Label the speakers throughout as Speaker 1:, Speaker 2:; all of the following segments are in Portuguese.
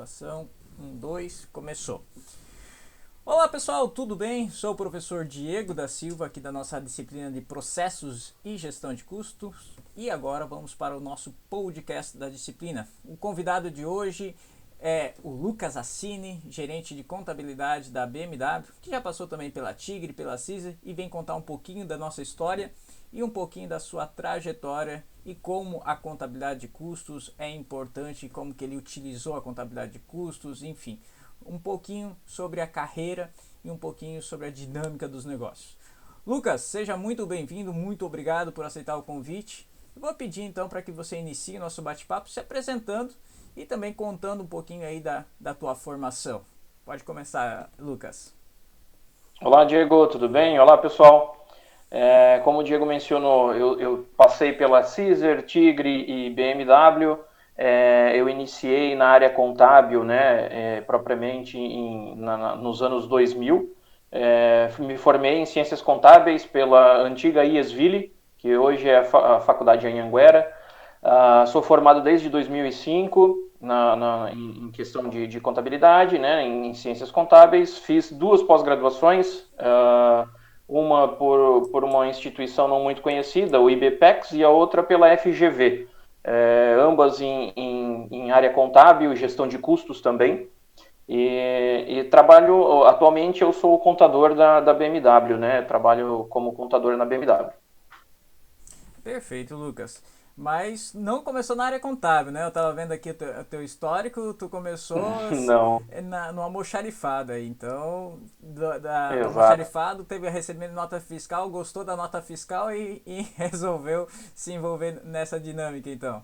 Speaker 1: Gravação, 1, 2, começou. Olá pessoal, tudo bem? Sou o professor Diego da Silva, aqui da nossa disciplina de Processos e Gestão de Custos. E agora vamos para o nosso podcast da disciplina. O convidado de hoje é o Lucas Assini, gerente de contabilidade da BMW, que já passou também pela Tigre, pela Caesar, e vem contar um pouquinho da nossa história e um pouquinho da sua trajetória e como a contabilidade de custos é importante, como que ele utilizou a contabilidade de custos, enfim, um pouquinho sobre a carreira e um pouquinho sobre a dinâmica dos negócios. Lucas, seja muito bem-vindo, muito obrigado por aceitar o convite. Eu vou pedir então para que você inicie o nosso bate-papo se apresentando e também contando um pouquinho aí da tua formação. Pode começar, Lucas.
Speaker 2: Olá, Diego, tudo bem? Olá, pessoal. Como o Diego mencionou, eu passei pela Caesar, Tigre e BMW. Eu iniciei na área contábil, né, propriamente nos anos 2000. Me formei em Ciências Contábeis pela antiga IESville, que hoje é a Faculdade Anhanguera. Sou formado desde 2005 em questão de contabilidade, né, em ciências contábeis. Fiz duas pós-graduações, uma por uma instituição não muito conhecida, o IBPEX, e a outra pela FGV, ambas em área contábil e gestão de custos também. E trabalho, atualmente eu sou o contador da BMW, né, trabalho como contador na BMW.
Speaker 1: Perfeito, Lucas. Mas não começou na área contábil, né? Eu tava vendo aqui o teu histórico, tu começou
Speaker 2: Não,
Speaker 1: no almoxarifado aí. Então, do
Speaker 2: exato.
Speaker 1: almoxarifado, teve a recebimento de nota fiscal, gostou da nota fiscal e resolveu se envolver nessa dinâmica, então.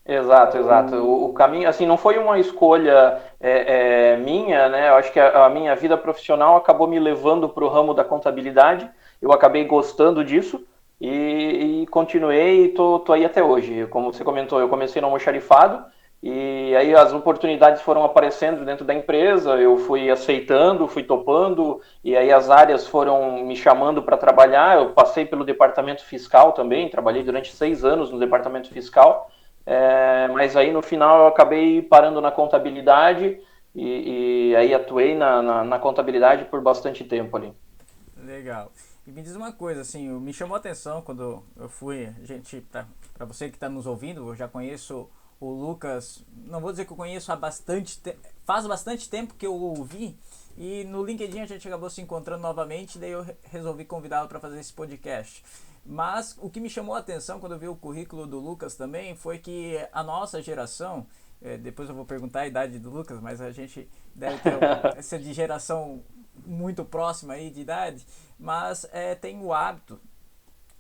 Speaker 2: Exato, exato. O caminho, assim, não foi uma escolha minha, né? Eu acho que a minha vida profissional acabou me levando para o ramo da contabilidade. Eu acabei gostando disso e continuei e tô aí até hoje. Como você comentou, eu comecei no almoxarifado e aí as oportunidades foram aparecendo dentro da empresa. Eu fui aceitando, fui topando e aí as áreas foram me chamando para trabalhar. Eu passei pelo departamento fiscal também, trabalhei durante 6 anos no departamento fiscal. Mas aí no final eu acabei parando na contabilidade e aí atuei na contabilidade por bastante tempo ali.
Speaker 1: Legal. E me diz uma coisa, assim, me chamou a atenção quando eu fui, gente, para você que está nos ouvindo, eu já conheço o Lucas, não vou dizer que eu conheço há bastante tempo, faz bastante tempo que eu ouvi, e no LinkedIn a gente acabou se encontrando novamente, daí eu resolvi convidá-lo para fazer esse podcast. Mas o que me chamou a atenção quando eu vi o currículo do Lucas também foi que a nossa geração, depois eu vou perguntar a idade do Lucas, mas a gente deve ter essa de geração muito próxima aí de idade, mas tem o hábito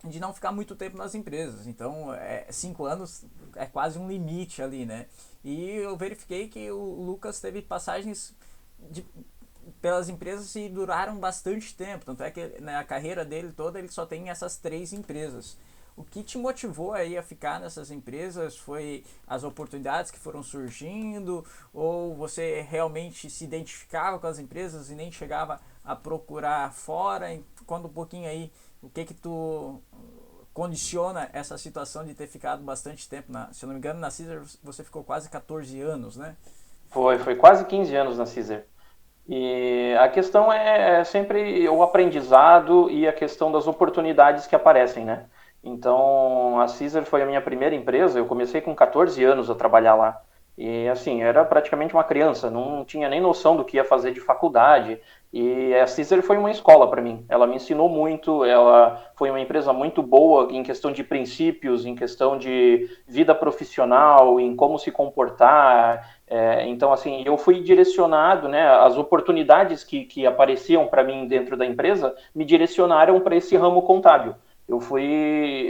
Speaker 1: de não ficar muito tempo nas empresas. Então, 5 anos é quase um limite ali, né? E eu verifiquei que o Lucas teve passagens pelas empresas e duraram bastante tempo. Tanto é que na carreira dele toda ele só tem essas 3 empresas. O que te motivou aí a ficar nessas empresas? Foi as oportunidades que foram surgindo? Ou você realmente se identificava com as empresas e nem chegava a procurar fora? Conta um pouquinho aí o que tu condiciona essa situação de ter ficado bastante tempo. Se eu não me engano, na Caesar você ficou quase 14 anos, né?
Speaker 2: Foi quase 15 anos na Caesar. E a questão é sempre o aprendizado e a questão das oportunidades que aparecem, né? Então, a Caesar foi a minha primeira empresa, eu comecei com 14 anos a trabalhar lá. E assim, era praticamente uma criança, não tinha nem noção do que ia fazer de faculdade. E a Caesar foi uma escola para mim. Ela me ensinou muito, ela foi uma empresa muito boa em questão de princípios, em questão de vida profissional, em como se comportar. Então, assim, eu fui direcionado, né, as oportunidades que apareciam para mim dentro da empresa me direcionaram para esse ramo contábil. Eu fui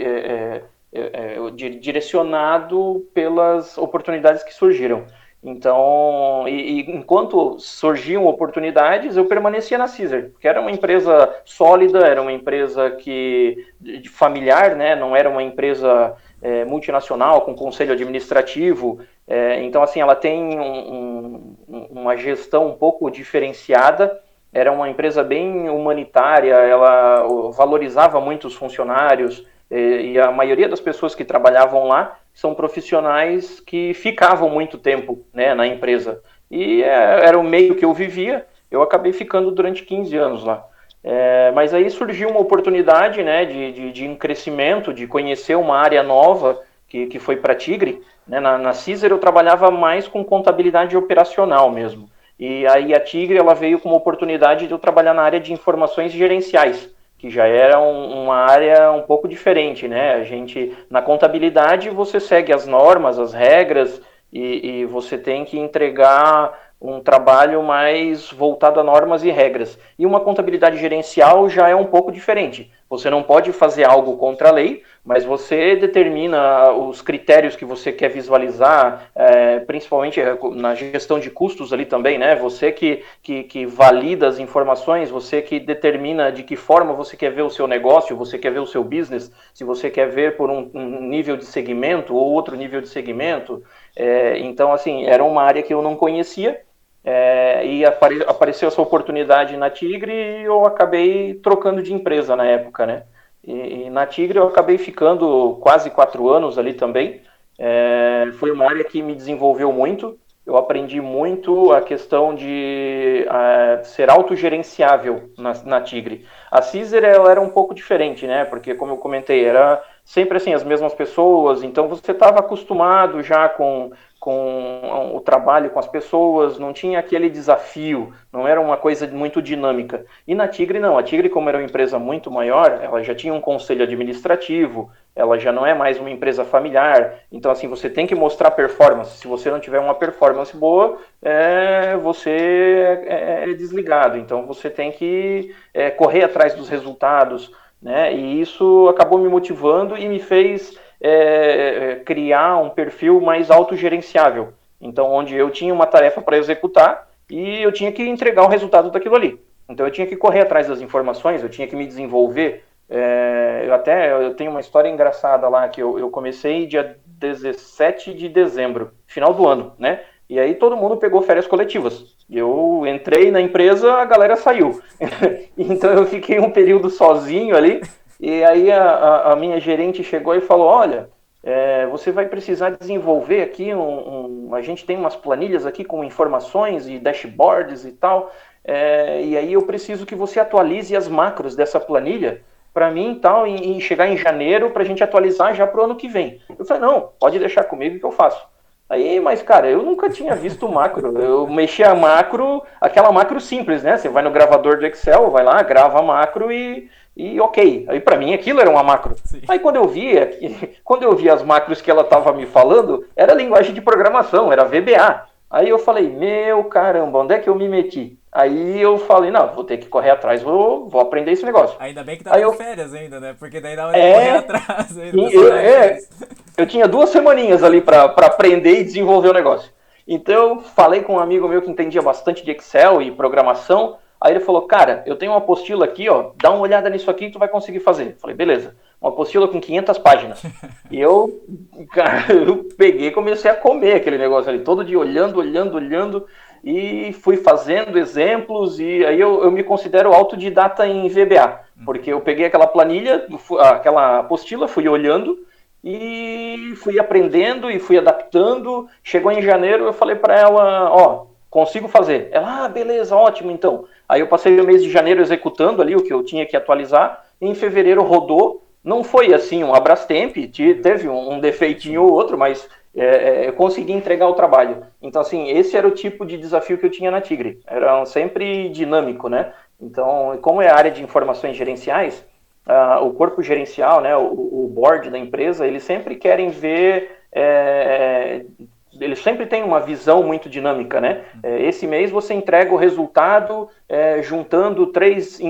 Speaker 2: direcionado pelas oportunidades que surgiram. Então, enquanto surgiam oportunidades, eu permanecia na Caesar, porque era uma empresa sólida, era uma empresa familiar, né? Não era uma empresa multinacional com conselho administrativo. Então, assim, ela tem uma gestão um pouco diferenciada. Era uma empresa bem humanitária, ela valorizava muito os funcionários. e a maioria das pessoas que trabalhavam lá são profissionais que ficavam muito tempo, né, na empresa. E era o meio que eu vivia, eu acabei ficando durante 15 anos lá. Mas aí surgiu uma oportunidade, né, de um crescimento, de conhecer uma área nova que foi para Tigre. Né? Na Caesar eu trabalhava mais com contabilidade operacional mesmo. E aí a Tigre ela veio com uma oportunidade de eu trabalhar na área de informações gerenciais, que já era uma área um pouco diferente, né? A gente, na contabilidade, você segue as normas, as regras, e você tem que entregar um trabalho mais voltado a normas e regras. E uma contabilidade gerencial já é um pouco diferente. Você não pode fazer algo contra a lei, mas você determina os critérios que você quer visualizar, principalmente na gestão de custos ali também, né? Você que valida as informações, você que determina de que forma você quer ver o seu negócio, você quer ver o seu business, se você quer ver por um nível de segmento ou outro nível de segmento. Então, assim, era uma área que eu não conhecia, e apareceu essa oportunidade na Tigre e eu acabei trocando de empresa na época, né? E na Tigre eu acabei ficando quase 4 anos ali também. Foi uma área que me desenvolveu muito. Eu aprendi muito a questão de ser autogerenciável na Tigre. A Caesar ela era um pouco diferente, né? Porque, como eu comentei, era sempre assim, as mesmas pessoas. Então, você estava acostumado já com o trabalho com as pessoas, não tinha aquele desafio, não era uma coisa muito dinâmica. E na Tigre, não. A Tigre, como era uma empresa muito maior, ela já tinha um conselho administrativo, ela já não é mais uma empresa familiar. Então, assim, você tem que mostrar performance. Se você não tiver uma performance boa, você é desligado. Então, você tem que correr atrás dos resultados, né? E isso acabou me motivando e me fez criar um perfil mais autogerenciável. Então, onde eu tinha uma tarefa para executar e eu tinha que entregar o resultado daquilo ali. Então, eu tinha que correr atrás das informações, eu tinha que me desenvolver. Eu tenho uma história engraçada lá, que eu comecei dia 17 de dezembro, final do ano, né? E aí todo mundo pegou férias coletivas. Eu entrei na empresa, a galera saiu. Então eu fiquei um período sozinho ali, e aí a minha gerente chegou e falou, olha, você vai precisar desenvolver aqui, a gente tem umas planilhas aqui com informações e dashboards e tal, e aí eu preciso que você atualize as macros dessa planilha para mim e tal, e chegar em janeiro para a gente atualizar já para o ano que vem. Eu falei, não, pode deixar comigo que eu faço. Aí, mas cara, eu nunca tinha visto macro. Eu mexi a macro, aquela macro simples, né? Você vai no gravador de Excel, vai lá, grava a macro e ok. Aí para mim aquilo era uma macro. Sim. Aí quando eu vi as macros que ela estava me falando, era linguagem de programação, era VBA. Aí eu falei, meu caramba, onde é que eu me meti? Aí eu falei, não, vou ter que correr atrás, vou aprender esse negócio.
Speaker 1: Ainda bem que tava em férias ainda, né? Porque daí dá hora de correr atrás.
Speaker 2: Eu tinha 2 semaninhas ali para aprender e desenvolver o negócio. Então eu falei com um amigo meu que entendia bastante de Excel e programação. Aí ele falou, cara, eu tenho uma apostila aqui, ó, dá uma olhada nisso aqui que tu vai conseguir fazer. Eu falei, beleza. Uma apostila com 500 páginas. E eu peguei e comecei a comer aquele negócio ali, todo dia olhando, e fui fazendo exemplos, e aí eu me considero autodidata em VBA, porque eu peguei aquela planilha, aquela apostila, fui olhando, e fui aprendendo, e fui adaptando. Chegou em janeiro, eu falei para ela, ó, consigo fazer. Ela, beleza, ótimo, então. Aí eu passei o mês de janeiro executando ali o que eu tinha que atualizar, e em fevereiro rodou. Não foi assim um Abrastemp, teve um defeitinho ou outro, mas eu consegui entregar o trabalho. Então, assim, esse era o tipo de desafio que eu tinha na Tigre. Era sempre dinâmico, né? Então, como é a área de informações gerenciais, o corpo gerencial, né, o board da empresa, eles sempre querem ver... eles sempre têm uma visão muito dinâmica, né? Esse mês você entrega o resultado juntando três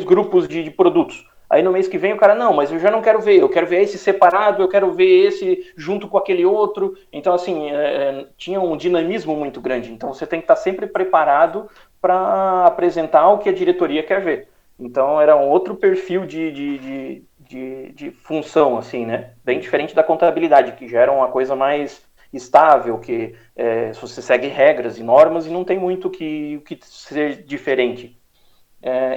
Speaker 2: grupos de produtos. Aí no mês que vem o cara, não, mas eu já não quero ver, eu quero ver esse separado, eu quero ver esse junto com aquele outro. Então, assim, tinha um dinamismo muito grande. Então, você tem que estar sempre preparado para apresentar o que a diretoria quer ver. Então, era um outro perfil de função, assim, né? Bem diferente da contabilidade, que já era uma coisa mais estável, que você segue regras e normas e não tem muito que ser diferente.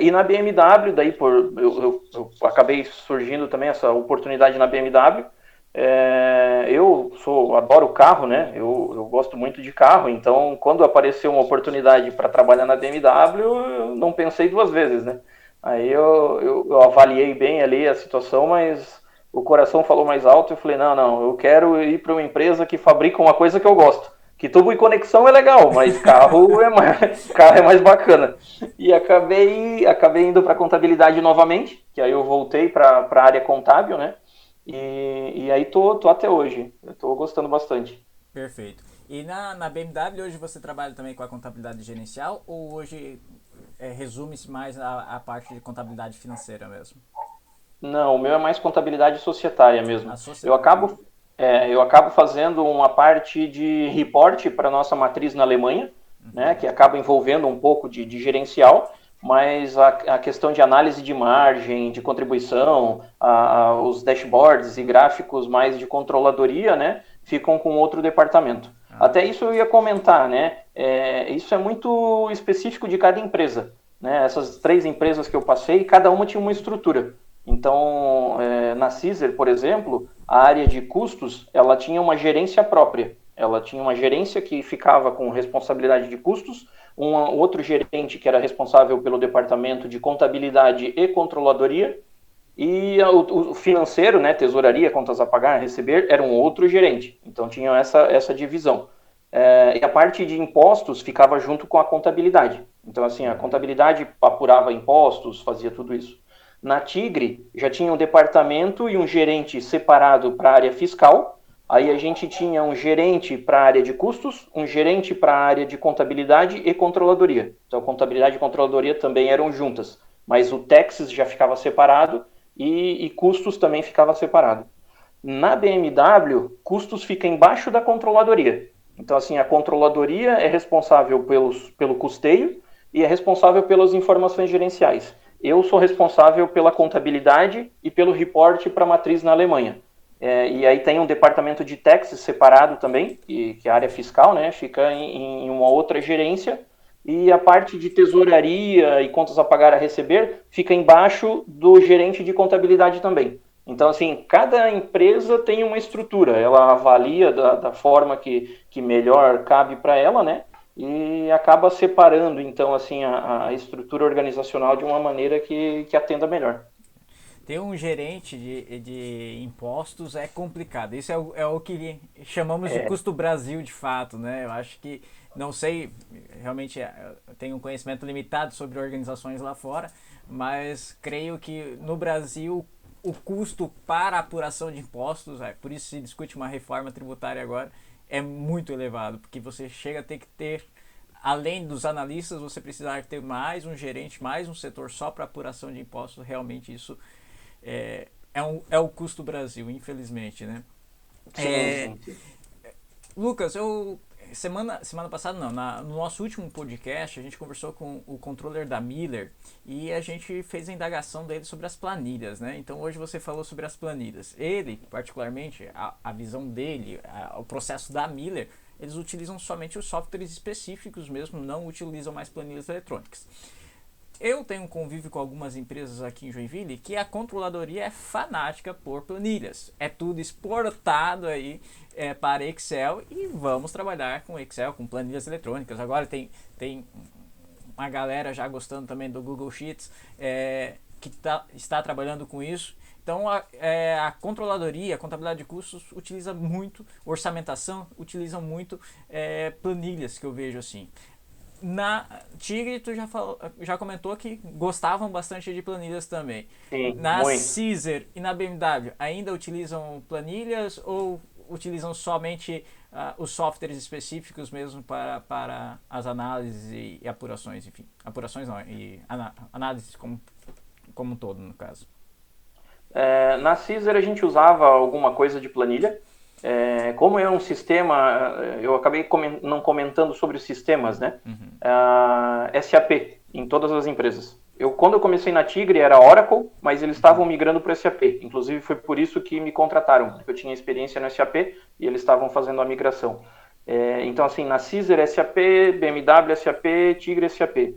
Speaker 2: E na BMW, daí eu acabei surgindo também essa oportunidade na BMW. Adoro carro, né? Eu gosto muito de carro, então quando apareceu uma oportunidade para trabalhar na BMW, eu não pensei duas vezes, né? Aí eu avaliei bem ali a situação, mas o coração falou mais alto e eu falei, não, eu quero ir para uma empresa que fabrica uma coisa que eu gosto. Que tubo e conexão é legal, mas carro é mais bacana. E acabei indo para contabilidade novamente, que aí eu voltei para a área contábil, né? E aí tô até hoje. Eu tô gostando bastante.
Speaker 1: Perfeito. E na BMW hoje você trabalha também com a contabilidade gerencial ou hoje resume-se mais a parte de contabilidade financeira mesmo?
Speaker 2: Não, o meu é mais contabilidade societária mesmo.
Speaker 1: A
Speaker 2: Eu
Speaker 1: societária.
Speaker 2: acabo, eu acabo fazendo uma parte de reporte para nossa matriz na Alemanha, né, que acaba envolvendo um pouco de gerencial, mas a questão de análise de margem, de contribuição, os dashboards e gráficos mais de controladoria, né, ficam com outro departamento. Até isso eu ia comentar, né? Isso é muito específico de cada empresa. Né? Essas 3 empresas que eu passei, cada uma tinha uma estrutura. Então, na Caesar, por exemplo, a área de custos, ela tinha uma gerência própria. Ela tinha uma gerência que ficava com responsabilidade de custos, um outro gerente que era responsável pelo departamento de contabilidade e controladoria, e o financeiro, né, tesouraria, contas a pagar, a receber, era um outro gerente. Então, tinham essa divisão. E a parte de impostos ficava junto com a contabilidade. Então, assim, a contabilidade apurava impostos, fazia tudo isso. Na Tigre, já tinha um departamento e um gerente separado para a área fiscal. Aí a gente tinha um gerente para a área de custos, um gerente para a área de contabilidade e controladoria. Então, contabilidade e controladoria também eram juntas. Mas o Texas já ficava separado e custos também ficava separado. Na BMW, custos fica embaixo da controladoria. Então, assim, a controladoria é responsável pelo custeio e é responsável pelas informações gerenciais. Eu sou responsável pela contabilidade e pelo reporte para a matriz na Alemanha. E aí tem um departamento de taxes separado também, que é a área fiscal, né? Fica em uma outra gerência. E a parte de tesouraria e contas a pagar a receber fica embaixo do gerente de contabilidade também. Então, assim, cada empresa tem uma estrutura, ela avalia da forma que melhor cabe para ela, né? E acaba separando, então, assim, a estrutura organizacional de uma maneira que atenda melhor.
Speaker 1: Ter um gerente de impostos é complicado. Isso é o que chamamos de
Speaker 2: É,
Speaker 1: custo Brasil de fato, né? Eu acho que, não sei, realmente eu tenho um conhecimento limitado sobre organizações lá fora, mas creio que no Brasil o custo para a apuração de impostos, por isso se discute uma reforma tributária agora, é muito elevado, porque você chega a ter que ter, além dos analistas, você precisar ter mais um gerente, mais um setor só para apuração de impostos. Realmente isso é o custo Brasil, infelizmente, né?
Speaker 2: sim,
Speaker 1: É,
Speaker 2: sim, sim.
Speaker 1: Lucas, semana passada não, no nosso último podcast a gente conversou com o controller da Miller e a gente fez a indagação dele sobre as planilhas, né? Então hoje você falou sobre as planilhas. Ele, particularmente, a visão dele, o processo da Miller, eles utilizam somente os softwares específicos mesmo, não utilizam mais planilhas eletrônicas. Eu tenho um convívio com algumas empresas aqui em Joinville que a controladoria é fanática por planilhas. É tudo exportado aí para Excel e vamos trabalhar com Excel, com planilhas eletrônicas. Agora tem uma galera já gostando também do Google Sheets que está trabalhando com isso. Então a controladoria, a contabilidade de custos utiliza muito, orçamentação, utilizam muito planilhas que eu vejo assim. Na Tigre, tu já comentou que gostavam bastante de planilhas também.
Speaker 2: Sim,
Speaker 1: Na
Speaker 2: muito.
Speaker 1: Caesar e na BMW, ainda utilizam planilhas ou utilizam somente os softwares específicos mesmo para as análises e apurações, enfim. Apurações não, e análises como um todo, no caso.
Speaker 2: Na Caesar a gente usava alguma coisa de planilha. Como é um sistema, eu acabei não comentando sobre os sistemas, né? SAP em todas as empresas. Quando eu comecei na Tigre era Oracle, mas eles estavam migrando para o SAP. Inclusive foi por isso que me contrataram, porque eu tinha experiência no SAP e eles estavam fazendo a migração. Então assim, na Caesar SAP, BMW SAP, Tigre SAP.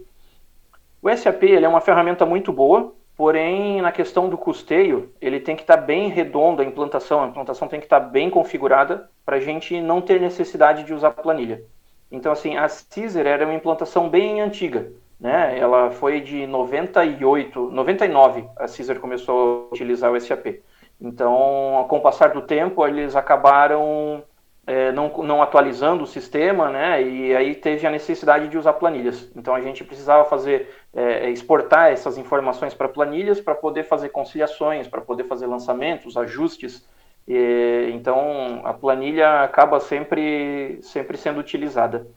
Speaker 2: O SAP ele é uma ferramenta muito boa, porém na questão do custeio, ele tem que estar bem redondo a implantação tem que estar bem configurada para a gente não ter necessidade de usar planilha. Então assim, a Caesar era uma implantação bem antiga, né? Ela foi de 98, 99, a Caesar começou a utilizar o SAP. Então, com o passar do tempo, eles acabaram não atualizando o sistema, né? E aí teve a necessidade de usar planilhas. Então a gente precisava exportar essas informações para planilhas para poder fazer conciliações, para poder fazer lançamentos, ajustes. Então a planilha acaba sempre sendo utilizada.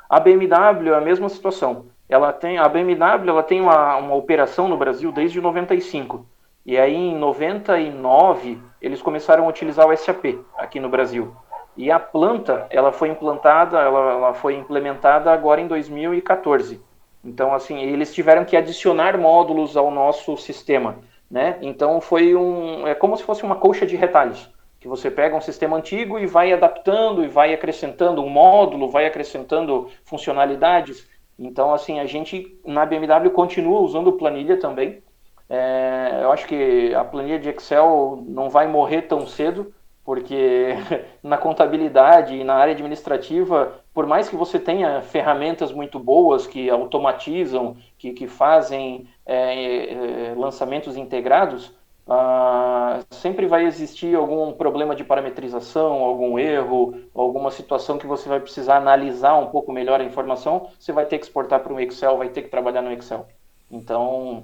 Speaker 2: A BMW é a mesma situação. A BMW ela tem uma operação no Brasil desde 95. E aí em 99 eles começaram a utilizar o SAP aqui no Brasil. E a planta, ela foi implementada agora em 2014. Então, assim, eles tiveram que adicionar módulos ao nosso sistema, né? Então, é como se fosse uma colcha de retalhos, que você pega um sistema antigo e vai adaptando e vai acrescentando um módulo, vai acrescentando funcionalidades. Então, assim, a gente, na BMW, continua usando planilha também. Eu acho que a planilha de Excel não vai morrer tão cedo, porque na contabilidade e na área administrativa, por mais que você tenha ferramentas muito boas que automatizam, que fazem lançamentos integrados, sempre vai existir algum problema de parametrização, algum erro, alguma situação que você vai precisar analisar um pouco melhor a informação, você vai ter que exportar para um Excel, vai ter que trabalhar no Excel. Então,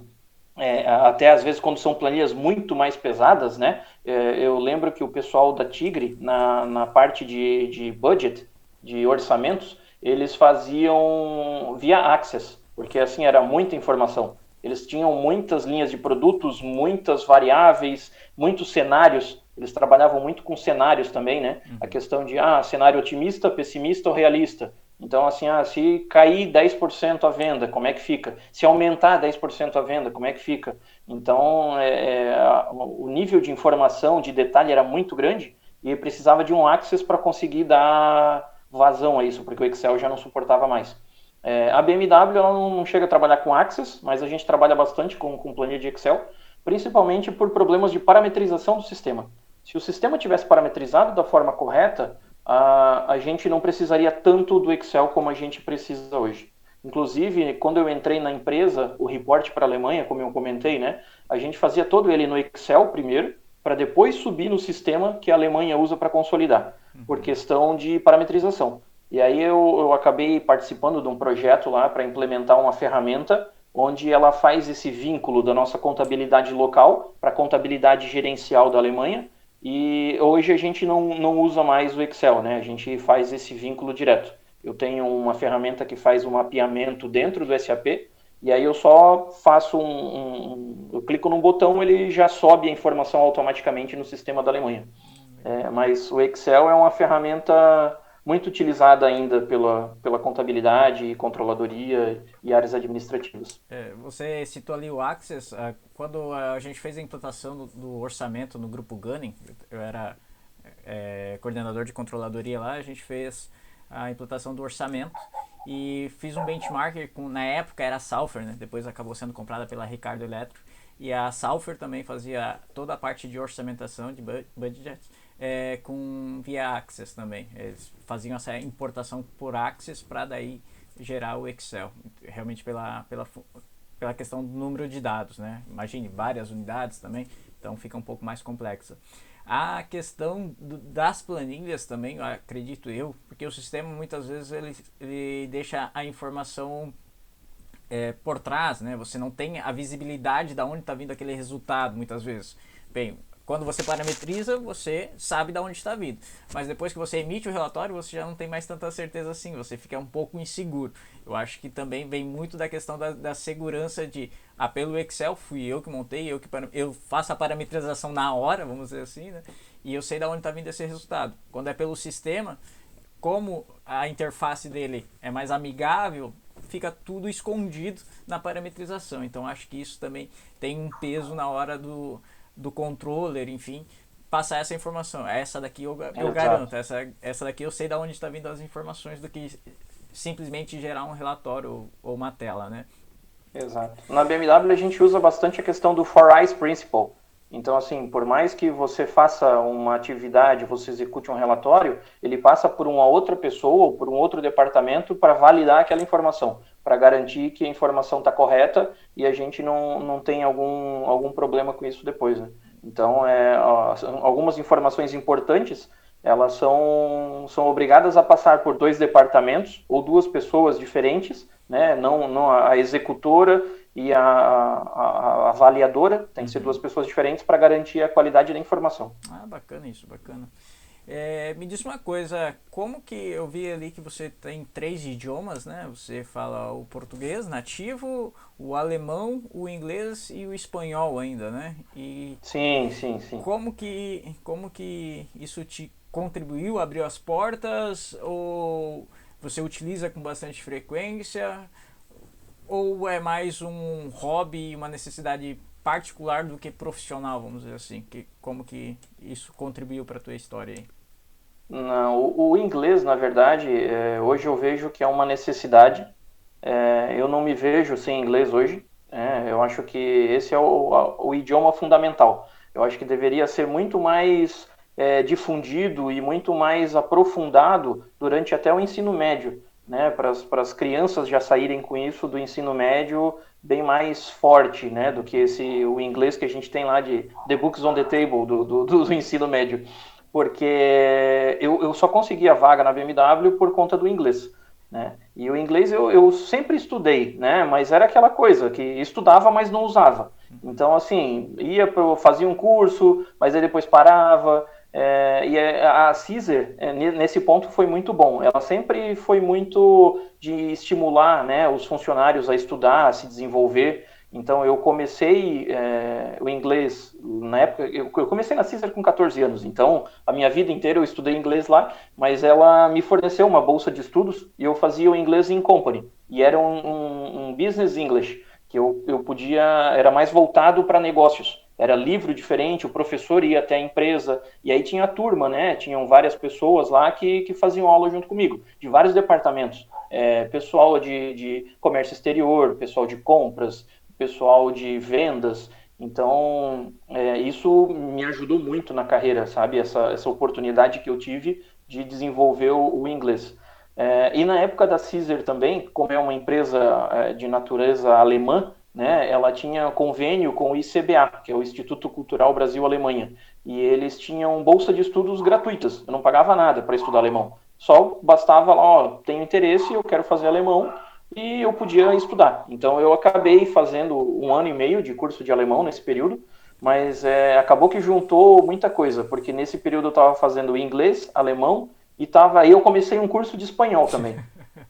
Speaker 2: até às vezes quando são planilhas muito mais pesadas, né? Eu lembro que o pessoal da Tigre, na parte de budget, de orçamentos, eles faziam via Access, porque assim era muita informação. Eles tinham muitas linhas de produtos, muitas variáveis, muitos cenários. Eles trabalhavam muito com cenários também, né? A questão de cenário otimista, pessimista ou realista. Então, assim, se cair 10% a venda, como é que fica? Se aumentar 10% a venda, como é que fica? Então, o nível de informação, de detalhe era muito grande e precisava de um Access para conseguir dar vazão a isso, porque o Excel já não suportava mais. A BMW ela não chega a trabalhar com Access, mas a gente trabalha bastante com planilha de Excel, principalmente por problemas de parametrização do sistema. Se o sistema tivesse parametrizado da forma correta, a gente não precisaria tanto do Excel como a gente precisa hoje. Inclusive, quando eu entrei na empresa, o report para a Alemanha, como eu comentei, né, a gente fazia todo ele no Excel primeiro, para depois subir no sistema que a Alemanha usa para consolidar, por questão de parametrização. E aí eu acabei participando de um projeto lá para implementar uma ferramenta onde ela faz esse vínculo da nossa contabilidade local para a contabilidade gerencial da Alemanha. E hoje a gente não usa mais o Excel, né? A gente faz esse vínculo direto. Eu tenho uma ferramenta que faz um mapeamento dentro do SAP, e aí eu só faço eu clico num botão, ele já sobe a informação automaticamente no sistema da Alemanha. Mas o Excel é uma ferramenta muito utilizada ainda pela contabilidade, controladoria e áreas administrativas.
Speaker 1: Você citou ali o Access. Quando a gente fez a implantação do orçamento no grupo Gunning, eu era coordenador de controladoria lá, a gente fez a implantação do orçamento e fiz um benchmark na época era a Salfer, né? Depois acabou sendo comprada pela Ricardo Eletro, e a Salfer também fazia toda a parte de orçamentação de budget via Access também. Eles faziam essa importação por Access para daí gerar o Excel, realmente pela questão do número de dados, né? Imagine várias unidades também, então fica um pouco mais complexa. A questão das planilhas também, eu acredito eu, porque o sistema muitas vezes ele deixa a informação por trás, né? Você não tem a visibilidade de onde está vindo aquele resultado muitas vezes. Bem, quando você parametriza, você sabe de onde está vindo. Mas depois que você emite o relatório, você já não tem mais tanta certeza assim. Você fica um pouco inseguro. Eu acho que também vem muito da questão da segurança de... pelo Excel, fui eu que montei, eu faço a parametrização na hora, vamos dizer assim, né? E eu sei de onde está vindo esse resultado. Quando é pelo sistema, como a interface dele é mais amigável, fica tudo escondido na parametrização. Então acho que isso também tem um peso na hora do controller, enfim, passar essa informação. Essa daqui eu garanto, essa daqui eu sei de onde está vindo as informações, do que simplesmente gerar um relatório ou uma tela, né?
Speaker 2: Exato. Na BMW a gente usa bastante a questão do Four Eyes Principle. Então, assim, por mais que você faça uma atividade, você execute um relatório, ele passa por uma outra pessoa ou por um outro departamento para validar aquela informação, para garantir que a informação está correta e a gente não tem algum problema com isso depois, né? Então, algumas informações importantes, elas são obrigadas a passar por dois departamentos ou duas pessoas diferentes, né? Não a executora e a avaliadora, tem que ser duas pessoas diferentes para garantir a qualidade da informação.
Speaker 1: Ah, bacana isso, bacana. Me diz uma coisa, como que eu vi ali que você tem 3 idiomas, né? Você fala o português nativo, o alemão, o inglês e o espanhol ainda, né? E
Speaker 2: Sim, sim, sim.
Speaker 1: como que isso te contribuiu, abriu as portas, ou você utiliza com bastante frequência, ou é mais um hobby, uma necessidade particular do que profissional, vamos dizer assim? Como que isso contribuiu para a tua história aí?
Speaker 2: Não, o inglês, na verdade, hoje eu vejo que é uma necessidade. Eu não me vejo sem inglês hoje. Eu acho que esse é o idioma fundamental. Eu acho que deveria ser muito mais difundido e muito mais aprofundado durante até o ensino médio, né? Para as crianças já saírem com isso do ensino médio bem mais forte, né? Do que o inglês que a gente tem lá de The Books on the Table do ensino médio. Porque eu só consegui a vaga na BMW por conta do inglês. Né? E o inglês eu sempre estudei, né? Mas era aquela coisa que estudava, mas não usava. Então, assim, fazia um curso, mas aí depois parava. A Caesar, nesse ponto, foi muito bom. Ela sempre foi muito de estimular, né, os funcionários a estudar, a se desenvolver. Então, eu comecei o inglês, na época, eu comecei na Caesar com 14 anos, então a minha vida inteira eu estudei inglês lá, mas ela me forneceu uma bolsa de estudos e eu fazia o inglês em company, e era um business English, que eu podia, era mais voltado para negócios. Era livro diferente, o professor ia até a empresa, e aí tinha a turma, né? Tinham várias pessoas lá que faziam aula junto comigo, de vários departamentos. Pessoal de comércio exterior, pessoal de compras, pessoal de vendas. Então, isso me ajudou muito na carreira, sabe? Essa oportunidade que eu tive de desenvolver o inglês. E na época da Caesar também, como é uma empresa de natureza alemã, né, ela tinha convênio com o ICBA, que é o Instituto Cultural Brasil-Alemanha, e eles tinham bolsa de estudos gratuitas. Eu não pagava nada para estudar alemão. Só bastava lá, ó, tenho interesse, eu quero fazer alemão, e eu podia estudar. Então eu acabei fazendo 1 ano e meio de curso de alemão nesse período, mas acabou que juntou muita coisa, porque nesse período eu estava fazendo inglês, alemão, e aí eu comecei um curso de espanhol também.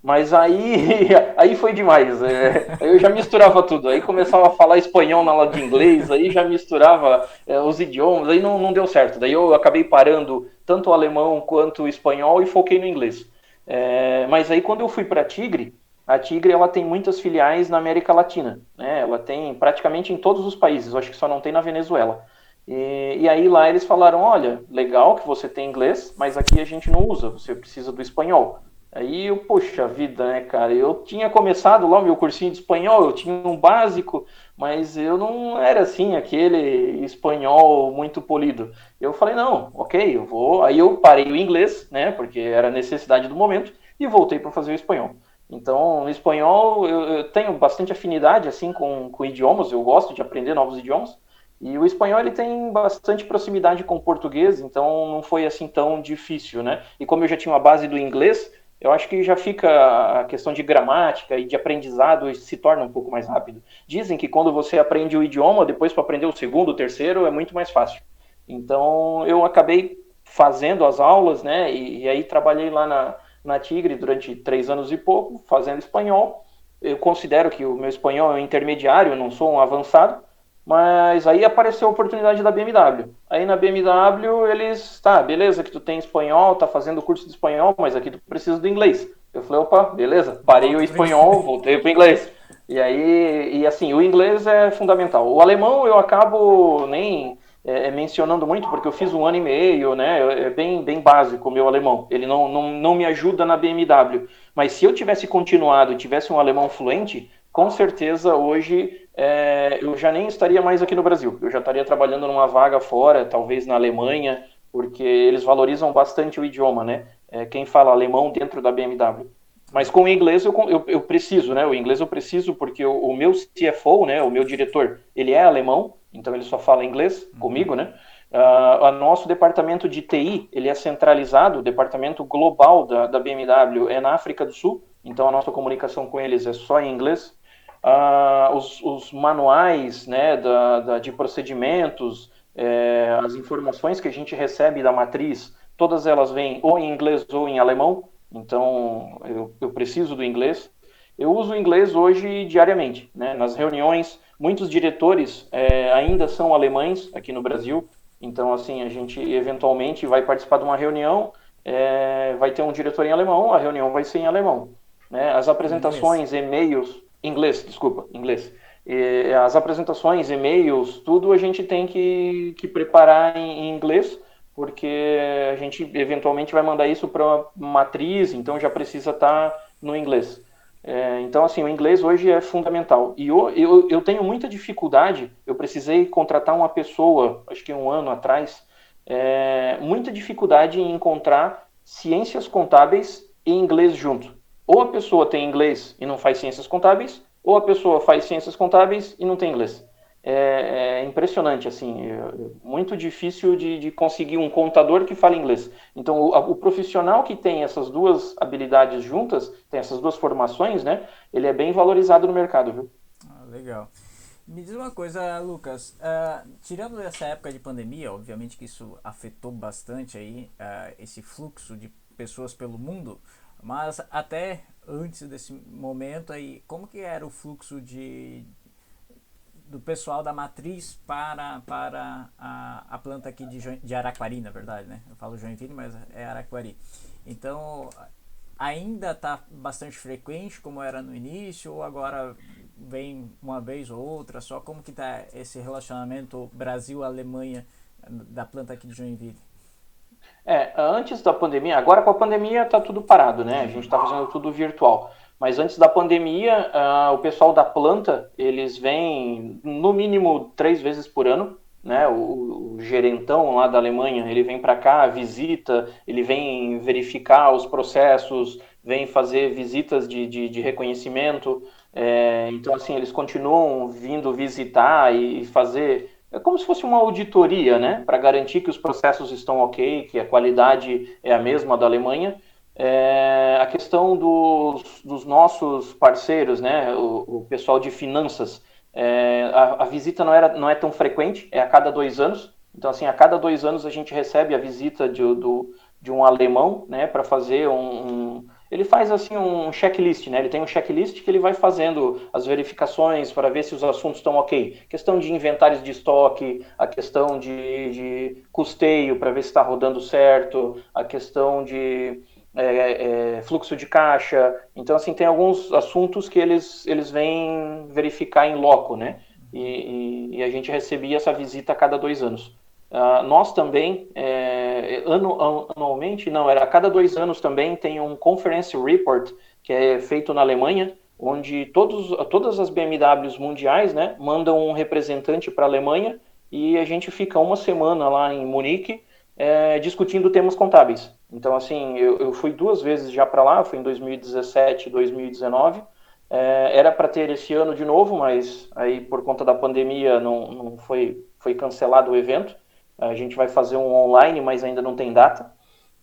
Speaker 2: Mas aí, aí foi demais. Aí eu já misturava tudo. Aí começava a falar espanhol na aula de inglês, aí já misturava os idiomas, aí não deu certo. Daí eu acabei parando tanto o alemão quanto o espanhol e foquei no inglês. Mas aí quando eu fui para a Tigre ela tem muitas filiais na América Latina. Né? Ela tem praticamente em todos os países, eu acho que só não tem na Venezuela. E aí lá eles falaram, olha, legal que você tem inglês, mas aqui a gente não usa, você precisa do espanhol. Aí eu, poxa vida, né, cara? Eu tinha começado lá o meu cursinho de espanhol, eu tinha um básico, mas eu não era assim, aquele espanhol muito polido. Eu falei, não, ok, eu vou. Aí eu parei o inglês, né, porque era a necessidade do momento, e voltei para fazer o espanhol. Então, no espanhol, eu tenho bastante afinidade, assim, com idiomas, eu gosto de aprender novos idiomas. E o espanhol ele tem bastante proximidade com o português, então não foi assim tão difícil, né? E como eu já tinha uma base do inglês, eu acho que já fica a questão de gramática e de aprendizado se torna um pouco mais rápido. Dizem que quando você aprende o idioma, depois para aprender o segundo, o terceiro, é muito mais fácil. Então eu acabei fazendo as aulas, né? E aí trabalhei lá na Tigre durante 3 anos e pouco, fazendo espanhol. Eu considero que o meu espanhol é um intermediário, eu não sou um avançado. Mas aí apareceu a oportunidade da BMW. Aí na BMW eles, tá, beleza que tu tem espanhol, tá fazendo curso de espanhol, mas aqui tu precisa do inglês. Eu falei, opa, beleza, parei o espanhol, voltei pro inglês. E aí, e assim, o inglês é fundamental. O alemão eu acabo nem mencionando muito, porque eu fiz 1 ano e meio, né? É bem básico o meu alemão. Ele não me ajuda na BMW. Mas se eu tivesse continuado e tivesse um alemão fluente, com certeza hoje eu já nem estaria mais aqui no Brasil. Eu já estaria trabalhando numa vaga fora, talvez na Alemanha, porque eles valorizam bastante o idioma, né? Quem fala alemão dentro da BMW. Mas com o inglês eu preciso, né? O inglês eu preciso porque o meu CFO, né? O meu diretor, ele é alemão, então ele só fala inglês comigo, né? O nosso departamento de TI, ele é centralizado, o departamento global da BMW é na África do Sul, então a nossa comunicação com eles é só em inglês. Os manuais, né, de procedimentos, as informações que a gente recebe da matriz, todas elas vêm ou em inglês ou em alemão, então eu preciso do inglês. Eu uso o inglês hoje diariamente, né? Nas reuniões, muitos diretores ainda são alemães aqui no Brasil, então assim a gente eventualmente vai participar de uma reunião, vai ter um diretor em alemão, a reunião vai ser em alemão, né? As
Speaker 1: Inglês.
Speaker 2: apresentações, e-mails, inglês, desculpa, inglês. As apresentações, e-mails, tudo a gente tem que preparar em inglês, porque a gente eventualmente vai mandar isso para matriz, então já precisa estar no inglês. Então, assim, o inglês hoje é fundamental. E eu tenho muita dificuldade, eu precisei contratar uma pessoa, acho que um ano atrás, muita dificuldade em encontrar ciências contábeis e inglês junto. Ou a pessoa tem inglês e não faz ciências contábeis, ou a pessoa faz ciências contábeis e não tem inglês. É impressionante, assim, muito difícil de conseguir um contador que fale inglês. Então, o profissional que tem essas duas habilidades juntas, tem essas duas formações, né, ele é bem valorizado no mercado, viu?
Speaker 1: Legal. Me diz uma coisa, Lucas. Tirando essa época de pandemia, obviamente que isso afetou bastante aí esse fluxo de pessoas pelo mundo, mas até antes desse momento aí, como que era o fluxo do pessoal da matriz para a planta aqui de Araquari, na verdade, né? Eu falo Joinville, mas é Araquari. Então, ainda está bastante frequente como era no início, ou agora vem uma vez ou outra, só como que está esse relacionamento Brasil-Alemanha da planta aqui de Joinville?
Speaker 2: Antes da pandemia, agora com a pandemia tá tudo parado, né? A gente está fazendo tudo virtual. Mas antes da pandemia, o pessoal da planta, eles vêm no mínimo 3 vezes por ano, né? O gerentão lá da Alemanha, ele vem para cá, visita, ele vem verificar os processos, vem fazer visitas de reconhecimento. Então, assim, eles continuam vindo visitar e fazer é como se fosse uma auditoria, né, para garantir que os processos estão ok, que a qualidade é a mesma da Alemanha. A questão dos nossos parceiros, né, o pessoal de finanças, a visita não é tão frequente, é a cada 2 anos. Então, assim, a cada 2 anos a gente recebe a visita de um alemão, né, para fazer ele faz assim um checklist, né? Ele tem um checklist que ele vai fazendo as verificações para ver se os assuntos estão ok. Questão de inventários de estoque, a questão de custeio para ver se está rodando certo, a questão de fluxo de caixa. Então, assim, tem alguns assuntos que eles vêm verificar em loco, né? E a gente recebia essa visita a cada 2 anos. Nós também, anualmente, não, era a cada 2 anos também tem um Conference Report, que é feito na Alemanha, onde todas as BMWs mundiais, né, mandam um representante para a Alemanha e a gente fica uma semana lá em Munique discutindo temas contábeis. Então, assim, eu fui 2 vezes já para lá, fui em 2017 e 2019. Era para ter esse ano de novo, mas aí por conta da pandemia não foi cancelado o evento. A gente vai fazer um online, mas ainda não tem data.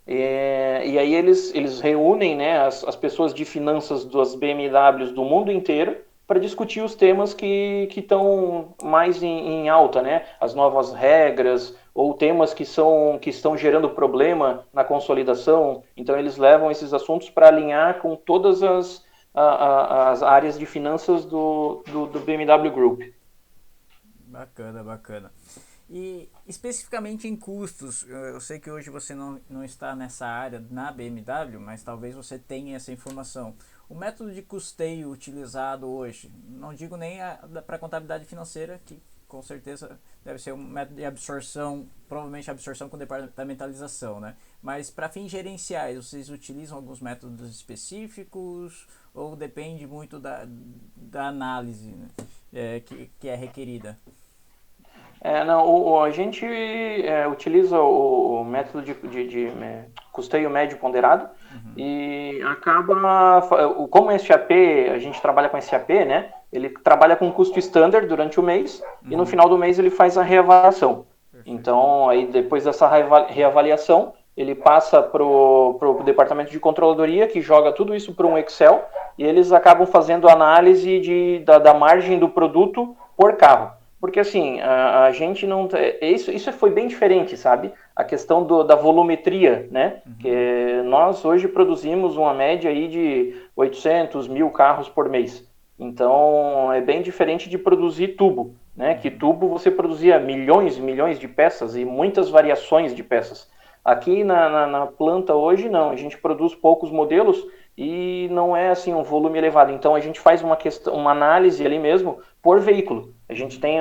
Speaker 2: E aí eles reúnem, né, as pessoas de finanças das BMWs do mundo inteiro para discutir os temas que estão mais em alta, né? As novas regras ou temas que estão gerando problema na consolidação. Então eles levam esses assuntos para alinhar com todas as áreas de finanças do BMW Group.
Speaker 1: Bacana, bacana. E especificamente em custos, eu sei que hoje você não está nessa área na BMW, mas talvez você tenha essa informação. O método de custeio utilizado hoje, não digo nem para contabilidade financeira, que com certeza deve ser um método de absorção, provavelmente absorção com departamentalização, né? Mas para fins gerenciais, vocês utilizam alguns métodos específicos ou depende muito da análise, né, que é requerida?
Speaker 2: Não, a gente utiliza o método de custeio médio ponderado e acaba, como esse SAP, a gente trabalha com esse SAP, né? Ele trabalha com custo standard durante o mês e no final do mês ele faz a reavaliação.
Speaker 1: Perfeito.
Speaker 2: Então, aí depois dessa reavaliação, ele passa para o departamento de controladoria, que joga tudo isso para um Excel e eles acabam fazendo análise da margem do produto por carro. Porque assim, a gente não. Isso foi bem diferente, sabe? A questão da volumetria, né? Que nós hoje produzimos uma média aí de 800 mil carros por mês. Então é bem diferente de produzir tubo, né? Que tubo você produzia milhões e milhões de peças e muitas variações de peças. Aqui na planta hoje não, a gente produz poucos modelos e não é assim um volume elevado. Então a gente faz uma análise ali mesmo por veículo. A gente tem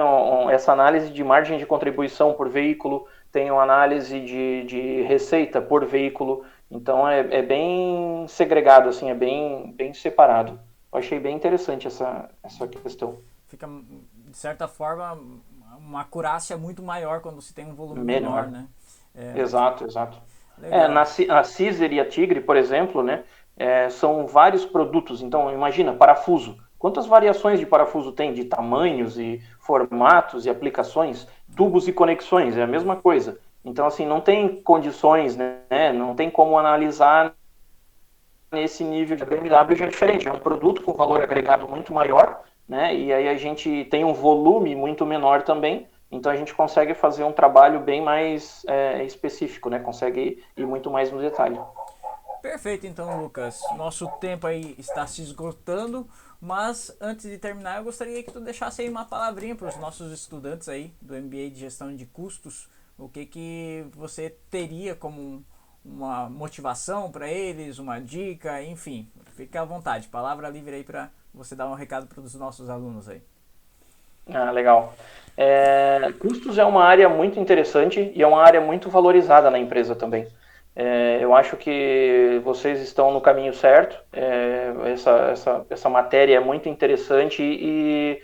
Speaker 2: essa análise de margem de contribuição por veículo, tem uma análise de receita por veículo. Então é bem segregado, assim, é bem separado. Eu achei bem interessante essa questão.
Speaker 1: Fica, de certa forma, uma acurácia muito maior quando se tem um volume
Speaker 2: Menor.
Speaker 1: menor, né?
Speaker 2: Exato, exato.
Speaker 1: Legal.
Speaker 2: A Caesar e a Tigre, por exemplo, né, são vários produtos. Então, imagina, parafuso. Quantas variações de parafuso tem de tamanhos e formatos e aplicações? Tubos e conexões, é a mesma coisa. Então, assim, não tem condições, né? Não tem como analisar nesse nível de BMW já é diferente. É um produto com valor agregado muito maior, né? E aí a gente tem um volume muito menor também. Então a gente consegue fazer um trabalho bem mais específico, né? Consegue ir muito mais no detalhe.
Speaker 1: Perfeito, então, Lucas. Nosso tempo aí está se esgotando, mas antes de terminar, eu gostaria que tu deixasse aí uma palavrinha para os nossos estudantes aí do MBA de Gestão de Custos. O que você teria como uma motivação para eles, uma dica, enfim. Fique à vontade, palavra livre aí para você dar um recado para os nossos alunos aí.
Speaker 2: Legal. Custos é uma área muito interessante e é uma área muito valorizada na empresa também. Eu acho que vocês estão no caminho certo. Essa matéria é muito interessante e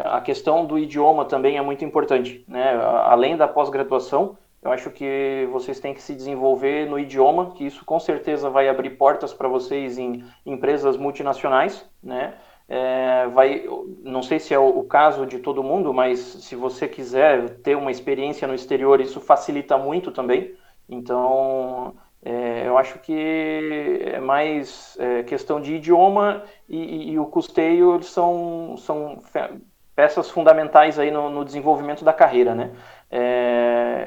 Speaker 2: a questão do idioma também é muito importante, né? Além da pós-graduação, eu acho que vocês têm que se desenvolver no idioma, que isso com certeza vai abrir portas para vocês em empresas multinacionais, né? Não sei se é o caso de todo mundo, mas se você quiser ter uma experiência no exterior, isso facilita muito também. Então, eu acho que é mais questão de idioma e o custeio são peças fundamentais aí no desenvolvimento da carreira, né?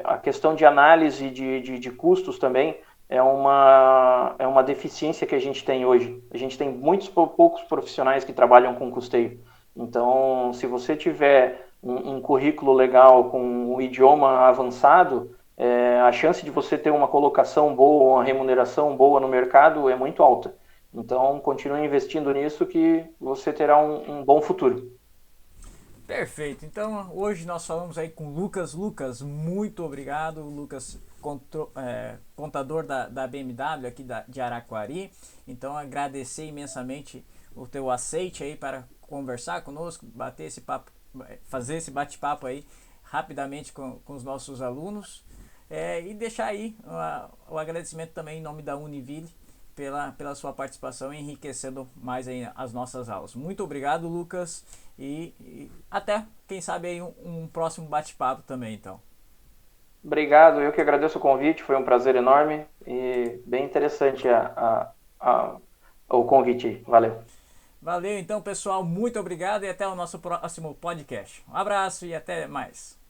Speaker 2: A questão de análise de custos também é uma deficiência que a gente tem hoje. A gente tem poucos profissionais que trabalham com custeio. Então, se você tiver um currículo legal com um idioma avançado, a chance de você ter uma colocação boa, uma remuneração boa no mercado é muito alta. Então, continue investindo nisso que você terá um bom futuro.
Speaker 1: Perfeito. Então, hoje nós falamos aí com o Lucas. Lucas, muito obrigado. Lucas, contador da BMW aqui de Araquari. Então, agradecer imensamente o teu aceite aí para conversar conosco, bater esse papo, fazer esse bate-papo aí rapidamente com os nossos alunos. E deixar aí o agradecimento também em nome da Univille pela sua participação, enriquecendo mais aí as nossas aulas. Muito obrigado, Lucas, e até, quem sabe, aí um próximo bate-papo também, então.
Speaker 2: Obrigado, eu que agradeço o convite, foi um prazer enorme e bem interessante o convite. Valeu.
Speaker 1: Valeu, então, pessoal, muito obrigado e até o nosso próximo podcast. Um abraço e até mais.